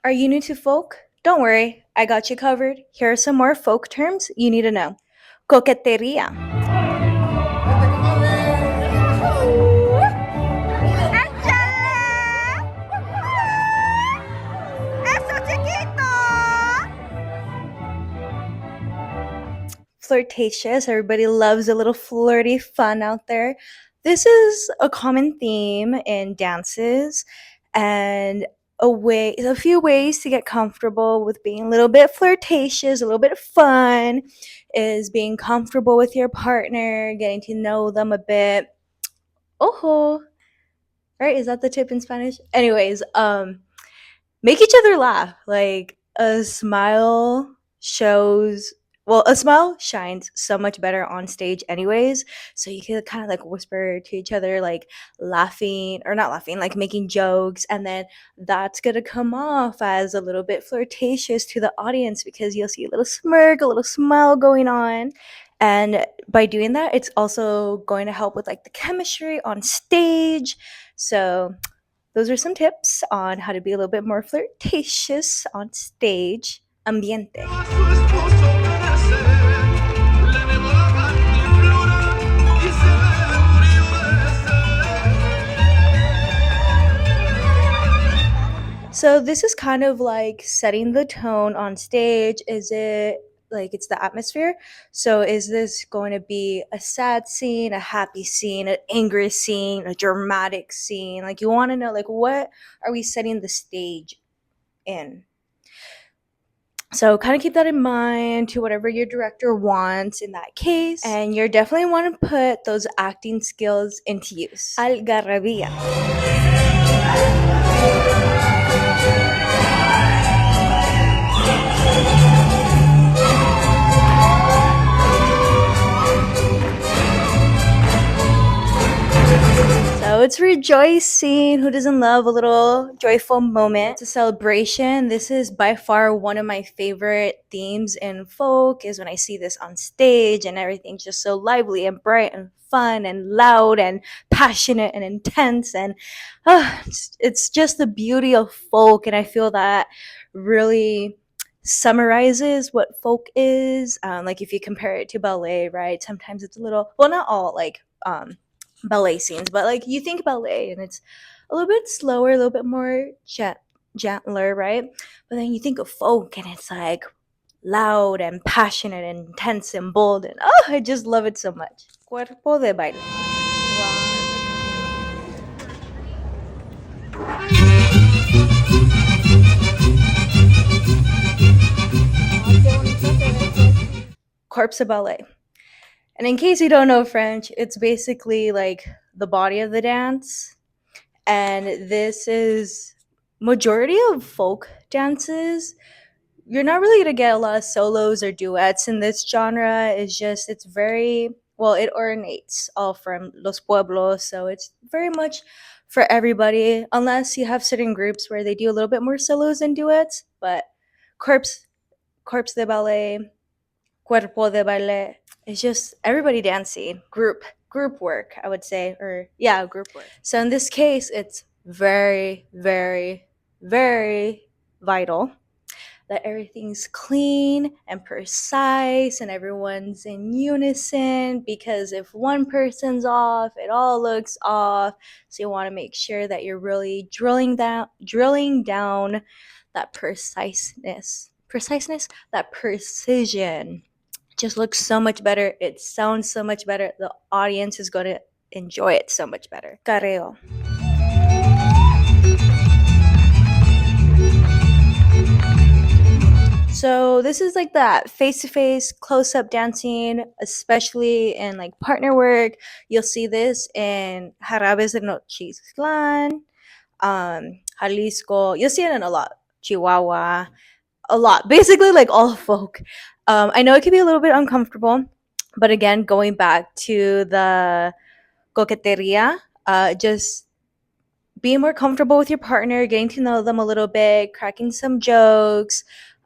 Are you new to folk? Don't worry, I got you covered. Here are some more folk terms you need to know. Coquetería. Flirtatious. Everybody loves a little flirty fun out there. This is a common theme in dances and a few ways to get comfortable with being a little bit flirtatious, a little bit fun is being comfortable with your partner, getting to know them a bit. Ojo. Right? Is that the tip in Spanish? Anyways, make each other laugh. Like a smile shines so much better on stage anyways, so you can kind of like whisper to each other, like laughing or not laughing, like making jokes, and then that's gonna come off as a little bit flirtatious to the audience because you'll see a little smirk, a little smile going on. And by doing that, it's also going to help with like the chemistry on stage. So those are some tips on how to be a little bit more flirtatious on stage. Ambiente. So this is kind of like setting the tone on stage. Is it like it's the atmosphere? So is this going to be a sad scene, a happy scene, an angry scene, a dramatic scene? Like you want to know like what are we setting the stage in? So kind of keep that in mind to whatever your director wants in that case. And you're definitely want to put those acting skills into use. Algarabía. So it's rejoicing. Who doesn't love a little joyful moment? It's a celebration. This is by far one of my favorite themes in folk, is when I see this on stage and everything's just so lively and bright and fun and loud and passionate and intense. And it's just the beauty of folk. And I feel that really summarizes what folk is. Like if you compare it to ballet, right? Sometimes it's a little, well, not all like ballet scenes, but like you think ballet and it's a little bit slower, a little bit more gentler, right? But then you think of folk and it's like loud and passionate and intense and bold, and oh, I just love it so much. Cuerpo de baile. Corpse de ballet. And in case you don't know French, it's basically like the body of the dance. And this is majority of folk dances. You're not really gonna get a lot of solos or duets in this genre. It's very well, it originates all from Los Pueblos, so it's very much for everybody, unless you have certain groups where they do a little bit more solos and duets. But corpse, corpse de ballet, cuerpo de baile, it's just everybody dancing, group work, I would say, or yeah, group work. So in this case, it's very, very, very vital that everything's clean and precise and everyone's in unison, because if one person's off, it all looks off. So you want to make sure that you're really drilling down that preciseness, that precision. Just looks so much better. It sounds so much better. The audience is going to enjoy it so much better. Careo. So this is like that face-to-face close-up dancing, especially in like partner work. You'll see this in Jarabes de Nochislan, Jalisco. You'll see it in a lot. Chihuahua, a lot. Basically like all folk. I know it can be a little bit uncomfortable, but again, going back to the coquetería, just being more comfortable with your partner, getting to know them a little bit, cracking some jokes,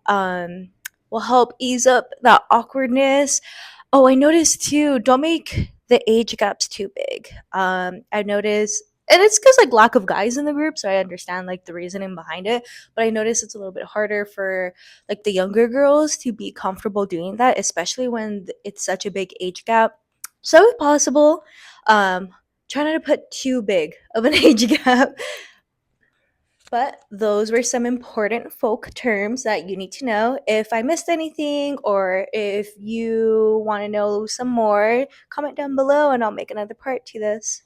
will help ease up that awkwardness. Oh, I noticed too, don't make the age gaps too big. I've noticed And it's because like lack of guys in the group, so I understand like the reasoning behind it. But I noticed it's a little bit harder for like the younger girls to be comfortable doing that, especially when it's such a big age gap. So if possible, um, try not to put too big of an age gap. But those were some important folk terms that you need to know. If I missed anything or if you want to know some more, comment down below and I'll make another part to this.